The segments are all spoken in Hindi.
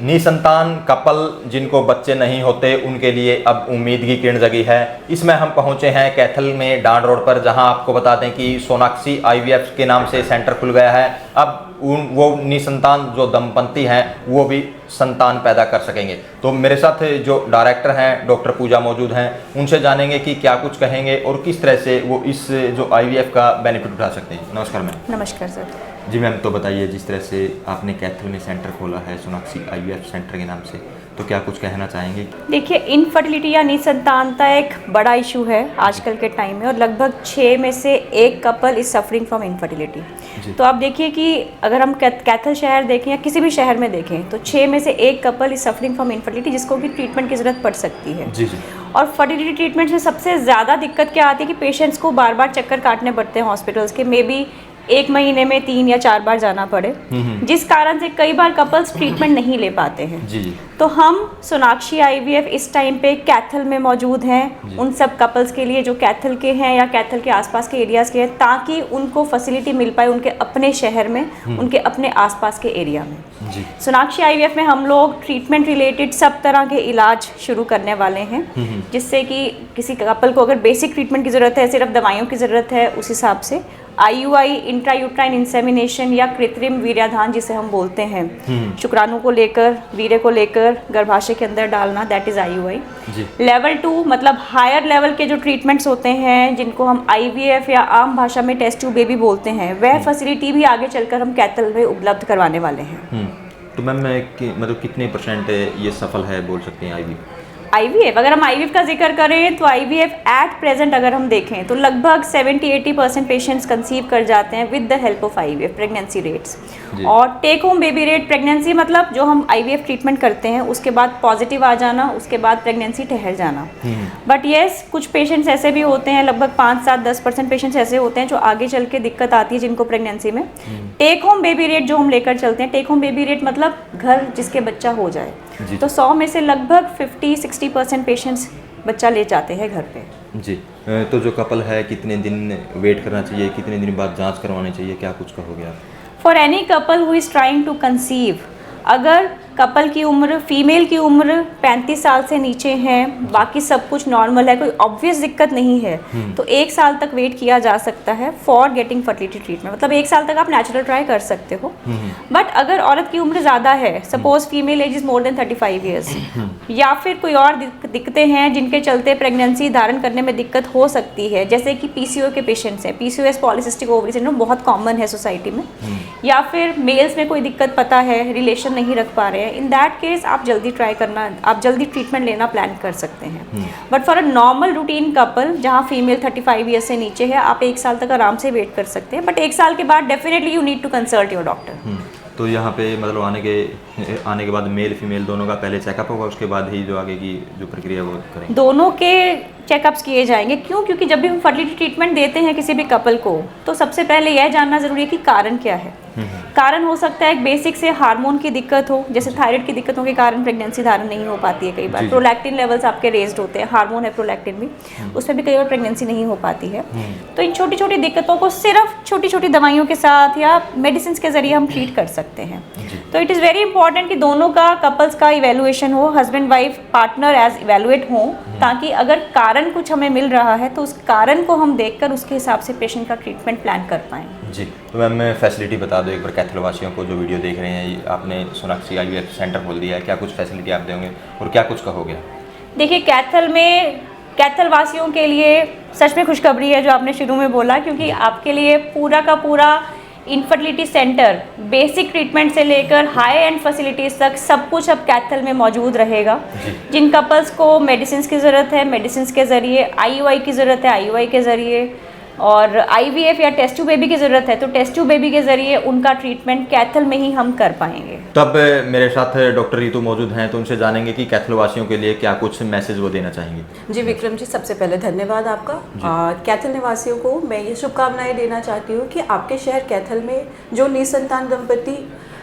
निसंतान कपल जिनको बच्चे नहीं होते उनके लिए अब उम्मीद की किरण जगी है। इसमें हम पहुंचे हैं कैथल में डांड रोड पर, जहां आपको बता दें कि सोनाक्षी आईवीएफ के नाम से सेंटर खुल गया है। अब वो निसंतान जो दंपति हैं वो भी संतान पैदा कर सकेंगे। तो मेरे साथ जो डायरेक्टर हैं डॉक्टर पूजा मौजूद हैं, उनसे जानेंगे कि क्या कुछ कहेंगे और किस तरह से वो इस जो आईवीएफ का बेनिफिट उठा सकते हैं। नमस्कार मैम। नमस्कार सर। जी मैम, तो बताइए, जिस तरह से आपने कैथल में सेंटर खोला है सोनाक्षी आईवीएफ सेंटर के नाम से, तो क्या कुछ कहना चाहेंगे? देखिए, इनफर्टिलिटी या निसंतानता एक बड़ा इशू है आजकल के टाइम में, और लगभग 6 में से 1 couple is suffering from infertility. तो आप देखिए कि अगर हम कैथल शहर देखें या किसी भी शहर में देखें तो 6 में से 1 couple is suffering from infertility, जिसको कि ट्रीटमेंट की ज़रूरत पड़ सकती है। जी जी। और फर्टिलिटी ट्रीटमेंट में सबसे ज़्यादा दिक्कत क्या आती है कि पेशेंट्स को बार बार चक्कर काटने पड़ते हैं हॉस्पिटल्स के, मे बी 1 महीने में 3 या 4 बार जाना पड़े, जिस कारण से कई बार कपल्स ट्रीटमेंट नहीं ले पाते हैं। जी जी। तो हम सोनाक्षी आईवीएफ इस टाइम पे कैथल में मौजूद हैं उन सब कपल्स के लिए जो कैथल के हैं या कैथल के आसपास के एरियाज़ के हैं, ताकि उनको फैसिलिटी मिल पाए उनके अपने शहर में, उनके अपने आसपास के एरिया में। जी। सोनाक्षी आईवीएफ में हम लोग ट्रीटमेंट रिलेटेड सब तरह के इलाज शुरू करने वाले हैं, जिससे कि किसी कपल को अगर बेसिक ट्रीटमेंट की ज़रूरत है, सिर्फ दवाइयों की ज़रूरत है, उस हिसाब से आईयूआई इंट्रायूट्राइन इंसेमिनेशन या कृत्रिम वीर्याधान जिसे हम बोलते हैं, शुक्राणु को लेकर, वीर्य को लेकर गर्भाशय के अंदर डालना, दैट इज आईयूआई। लेवल 2 मतलब हायर लेवल के जो ट्रीटमेंट्स होते हैं, जिनको हम आईवीएफ या आम भाषा में टेस्ट ट्यूब बेबी बोलते हैं, वह फैसिलिटी भी आगे चलकर हम कैथल में उपलब्ध करवाने वाले हैं। तो मैम मतलब कितने % ये सफल है बोल सकते हैं आईवीएफ? अगर हम आईवीएफ का जिक्र करें तो आईवीएफ एट प्रेजेंट अगर हम देखें तो लगभग 70-80% पेशेंट्स कंसीव कर जाते हैं with the help of IVF. Pregnancy rates और take home baby rate, pregnancy मतलब जो हम आईवीएफ ट्रीटमेंट करते हैं उसके बाद पॉजिटिव आ जाना, उसके बाद प्रेगनेंसी ठहर जाना। बट येस, कुछ पेशेंट्स ऐसे भी होते हैं, लगभग 5-7-10% पेशेंट्स ऐसे होते हैं जो आगे चल के दिक्कत आती है जिनको प्रेगनेंसी में। टेक होम बेबी रेट जो हम लेकर चलते हैं, टेक होम बेबी रेट मतलब घर जिसके बच्चा हो जाए, तो 100 में से लगभग 50-60% पेशेंट्स बच्चा ले जाते हैं घर पे। जी। तो जो कपल है कितने दिन वेट करना चाहिए, कितने दिन बाद जांच करवानी चाहिए, क्या कुछ कहोगे आप? For any couple who is trying to conceive, अगर कपल की उम्र, फीमेल की उम्र 35 साल से नीचे है, बाकी सब कुछ नॉर्मल है, कोई ऑब्वियस दिक्कत नहीं है, तो 1 साल तक वेट किया जा सकता है फॉर गेटिंग फर्टिलिटी ट्रीटमेंट। मतलब 1 साल तक आप नेचुरल ट्राई कर सकते हो। बट अगर औरत की उम्र ज़्यादा है, suppose female age is more than 35 years, या फिर कोई और दिक्कतें हैं जिनके चलते प्रेगनेंसी धारण करने में दिक्कत हो सकती है, जैसे कि पीसीओ के पेशेंट्स हैं, पीसीओएस पॉलीसिस्टिक ओवरी सिंड्रोम बहुत कॉमन है सोसाइटी में, या फिर मेल्स में कोई दिक्कत पता है, रिलेशन नहीं रख पा रहे हैं, इन दैट केस आप जल्दी ट्राई करना, आप जल्दी ट्रीटमेंट लेना प्लान कर सकते हैं। But for a normal routine couple जहां फीमेल 35 ईयर्स से नीचे है, आप 1 साल तक आराम से वेट कर सकते हैं। बट 1 साल के बाद definitely you need to consult your doctor. तो यहाँ पे मतलब आने के बाद मेल फीमेल दोनों का पहले चेकअप होगा, उसके बाद ही जो आगे की जो प्रक्रिया वो करेंगे? दोनों के चेकअप्स किए जाएंगे। क्यों? क्योंकि जब भी हम फर्टिलिटी ट्रीटमेंट देते हैं किसी भी कपल को, तो सबसे पहले यह जानना जरूरी है कि कारण क्या है। कारण हो सकता है एक बेसिक से हार्मोन की दिक्कत हो, जैसे थायराइड की दिक्कतों के कारण प्रेगनेंसी धारण नहीं हो पाती है कई बार। प्रोलैक्टिन लेवल्स आपके रेज्ड होते हैं, हार्मोन है प्रोलैक्टिन भी, उसमें भी कई बार प्रेगनेंसी नहीं हो पाती है। तो इन छोटी छोटी दिक्कतों को सिर्फ छोटी छोटी दवाइयों के साथ या मेडिसिन के जरिए हम ट्रीट कर सकते हैं। तो इट इज़ वेरी इंपॉर्टेंट कि दोनों का, कपल्स का इवेल्युएशन हो, husband wife partner as evaluate हो, ताकि अगर कारण कुछ हमें मिल रहा है तो उस कारण को हम देखकर उसके हिसाब से पेशेंट का ट्रीटमेंट प्लान कर पाएँ। जी। तो मैम मैं फैसिलिटी बता दो एक बार कैथल वासियों को जो वीडियो देख रहे हैं, आपने सोनाक्षी आईवीएफ सेंटर खोल दिया है, क्या कुछ फैसिलिटी आप देंगे और क्या कुछ कहोगे? देखिए, कैथल वासियों के लिए सच में खुशखबरी है जो आपने शुरू में बोला, क्योंकि आपके लिए पूरा का पूरा इनफर्टिलिटी सेंटर बेसिक ट्रीटमेंट से लेकर हाई एंड फैसिलिटीज़ तक सब कुछ अब कैथल में मौजूद रहेगा। जिन कपल्स को मेडिसिन की ज़रूरत है, मेडिसिन के ज़रिए, आईयूआई की ज़रूरत है, आईयूआई के ज़रिए, और आईवीएफ या टेस्ट ट्यूब बेबी की ज़रूरत है, तो टेस्ट ट्यूब बेबी के ज़रिए उनका ट्रीटमेंट कैथल में ही हम कर पाएंगे। तब मेरे साथ डॉक्टर रितु मौजूद हैं, तो उनसे जानेंगे कि कैथल वासियों के लिए क्या कुछ मैसेज वो देना चाहेंगे। जी विक्रम जी, सबसे पहले धन्यवाद आपका। कैथल निवासियों को मैं ये शुभकामनाएं देना चाहती हूँ कि आपके शहर कैथल में जो निसंतान दंपति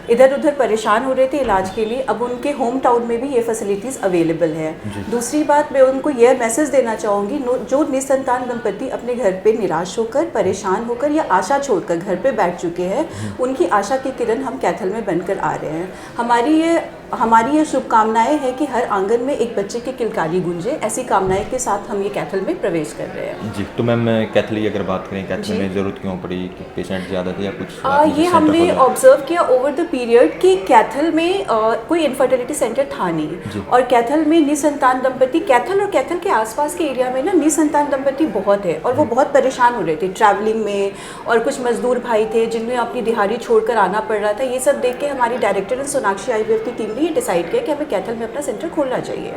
इधर उधर परेशान हो रहे थे इलाज के लिए, अब उनके होम टाउन में भी ये फैसिलिटीज़ अवेलेबल है। दूसरी बात, मैं उनको यह मैसेज देना चाहूँगी, जो निसंतान दंपति अपने घर पे निराश होकर, परेशान होकर या आशा छोड़कर घर पे बैठ चुके हैं, उनकी आशा की किरण हम कैथल में बनकर आ रहे हैं। हमारी ये हमारी ये शुभकामनाएं हैं कि हर आंगन में एक बच्चे की किलकारी गूंजे, ऐसी कामनाएं के साथ हम ये कैथल में प्रवेश कर रहे हैं। जी, तो मैम कैथल की अगर बात करें, कैथल जी। में ज़रूरत क्यों पड़ी कि पेशेंट ज़्यादा थे या कुछ आपने ये सेंटर हमने खोला? ऑब्जर्व किया ओवर द पीरियड कि कैथल में कोई इनफर्टिलिटी सेंटर था जी। नहीं, और कैथल में निसंतान दंपति, कैथल और कैथल के आसपास के एरिया में ना निसंतान दंपति बहुत है, और वो बहुत परेशान हो रहे थे ट्रैवलिंग में, और कुछ मजदूर भाई थे जिन्हें अपनी दिहाड़ी छोड़कर आना पड़ रहा था। ये सब देख के हमारी डायरेक्टर एंड सोनाक्षी IVF की टीम ने ये डिसाइड किया कि हमें कैथल में अपना सेंटर खोलना चाहिए।